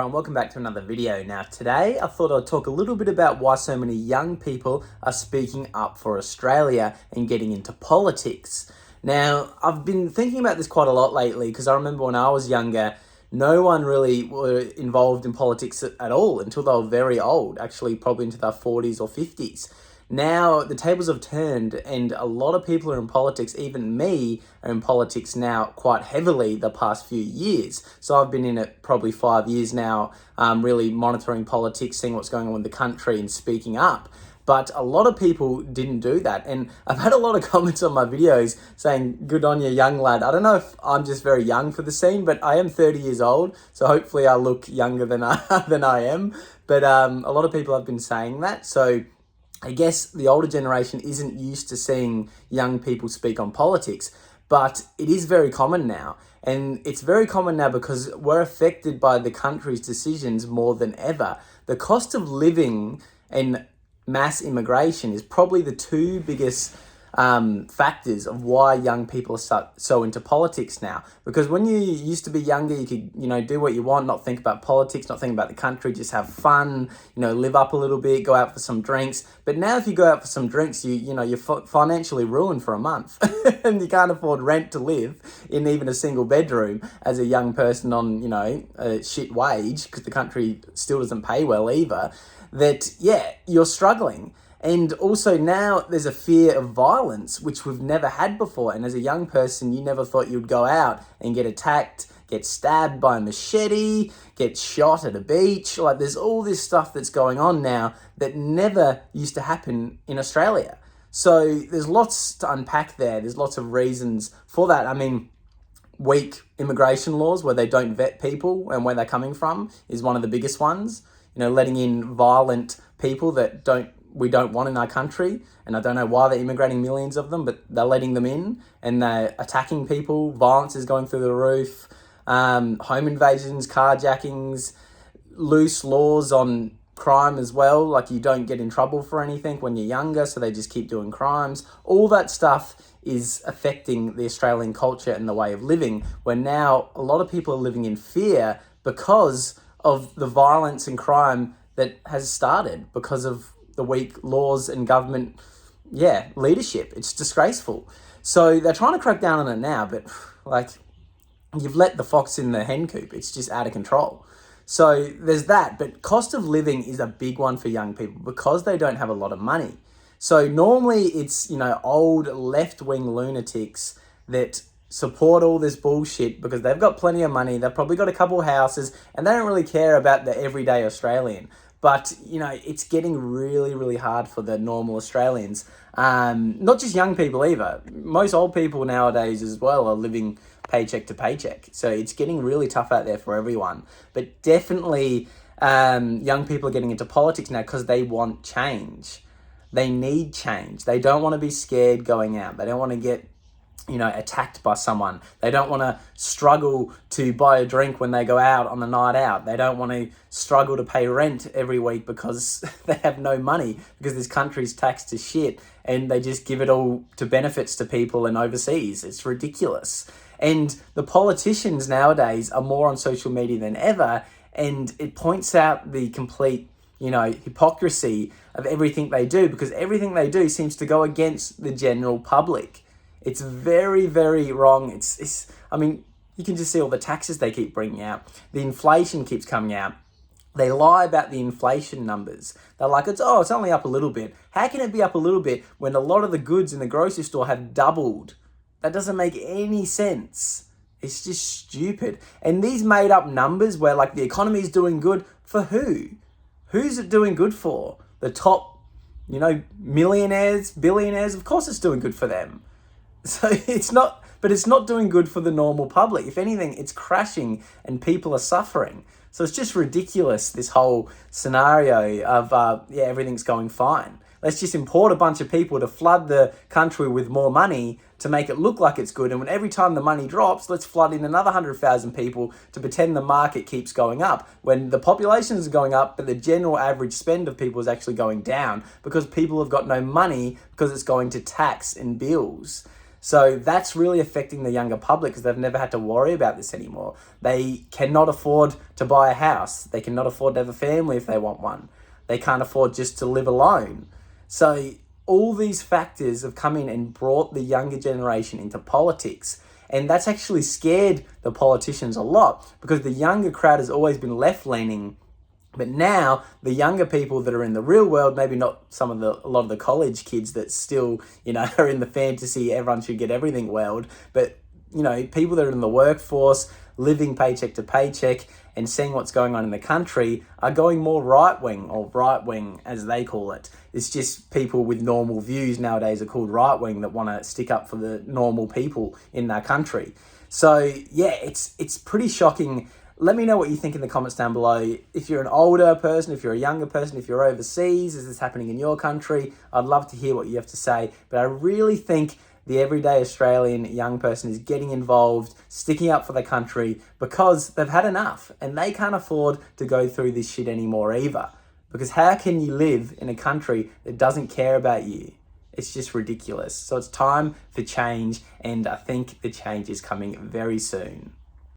And welcome back to another video. Now today I thought I'd talk a little bit about why so many young people are speaking up for Australia and getting into politics. Now I've been thinking about this quite a lot lately because I remember when I was younger, no one really were involved in politics at all until they were very old, actually probably into their 40s or 50s. Now the tables have turned and a lot of people are in politics, even me are in politics now quite heavily the past few years. So I've been in it probably 5 years now, really monitoring politics, seeing what's going on with the country and speaking up. But a lot of people didn't do that. And I've had a lot of comments on my videos saying, good on you, young lad. I don't know if I'm just very young for the scene, but I am 30 years old. So hopefully I look younger than I am. But a lot of people have been saying that. So I guess the older generation isn't used to seeing young people speak on politics, but it is very common now. And it's very common now because we're affected by the country's decisions more than ever. The cost of living and mass immigration is probably the two biggest factors of why young people are so into politics now. Because when you used to be younger, you could, do what you want, not think about politics, not think about the country, just have fun, live up a little bit, go out for some drinks. But now if you go out for some drinks, you're financially ruined for a month and you can't afford rent to live in even a single bedroom as a young person on, a shit wage because the country still doesn't pay well either. You're struggling. And also now there's a fear of violence, which we've never had before. And as a young person, you never thought you'd go out and get attacked, get stabbed by a machete, get shot at a beach. Like there's all this stuff that's going on now that never used to happen in Australia. So there's lots to unpack there. There's lots of reasons for that. I mean, weak immigration laws where they don't vet people and where they're coming from is one of the biggest ones. Letting in violent people that we don't want in our country, and I don't know why they're immigrating millions of them, but they're letting them in and they're attacking people. Violence is going through the roof, home invasions, carjackings, loose laws on crime as well, like you don't get in trouble for anything when you're younger, so they just keep doing crimes. All that stuff is affecting the Australian culture and the way of living, where now a lot of people are living in fear because of the violence and crime that has started because of the weak laws and government, leadership. It's disgraceful. So they're trying to crack down on it now, but you've let the fox in the hen coop. It's just out of control. So there's that, but cost of living is a big one for young people because they don't have a lot of money. So normally it's, old left-wing lunatics that support all this bullshit because they've got plenty of money, they've probably got a couple houses, and they don't really care about the everyday Australian. But, it's getting really, really hard for the normal Australians. Not just young people either. Most old people nowadays as well are living paycheck to paycheck. So it's getting really tough out there for everyone. But definitely young people are getting into politics now because they want change. They need change. They don't want to be scared going out. They don't want to get attacked by someone. They don't want to struggle to buy a drink when they go out on a night out. They don't want to struggle to pay rent every week because they have no money because this country's taxed to shit and they just give it all to benefits to people and overseas. It's ridiculous. And the politicians nowadays are more on social media than ever, and it points out the complete hypocrisy of everything they do because everything they do seems to go against the general public. It's very, very wrong. You can just see all the taxes they keep bringing out. The inflation keeps coming out. They lie about the inflation numbers. They're like, it's only up a little bit. How can it be up a little bit when a lot of the goods in the grocery store have doubled? That doesn't make any sense. It's just stupid. And these made up numbers where the economy is doing good, for who? Who's it doing good for? The top, millionaires, billionaires? Of course it's doing good for them. So it's not doing good for the normal public. If anything, it's crashing and people are suffering. So it's just ridiculous, this whole scenario of, everything's going fine. Let's just import a bunch of people to flood the country with more money to make it look like it's good. And when every time the money drops, let's flood in another 100,000 people to pretend the market keeps going up. When the population is going up, but the general average spend of people is actually going down because people have got no money because it's going to tax and bills. So that's really affecting the younger public because they've never had to worry about this anymore. They cannot afford to buy a house. They cannot afford to have a family if they want one. They can't afford just to live alone. So all these factors have come in and brought the younger generation into politics. And that's actually scared the politicians a lot because the younger crowd has always been left-leaning. But now the younger people that are in the real world, maybe not a lot of the college kids that still, are in the fantasy, everyone should get everything world, but, people that are in the workforce, living paycheck to paycheck and seeing what's going on in the country are going more right-wing, or right-wing as they call it. It's just people with normal views nowadays are called right-wing that want to stick up for the normal people in our country. So yeah, it's pretty shocking. Let me know what you think in the comments down below. If you're an older person, if you're a younger person, if you're overseas, is this happening in your country? I'd love to hear what you have to say. But I really think the everyday Australian young person is getting involved, sticking up for the country because they've had enough and they can't afford to go through this shit anymore either. Because how can you live in a country that doesn't care about you? It's just ridiculous. So it's time for change, and I think the change is coming very soon.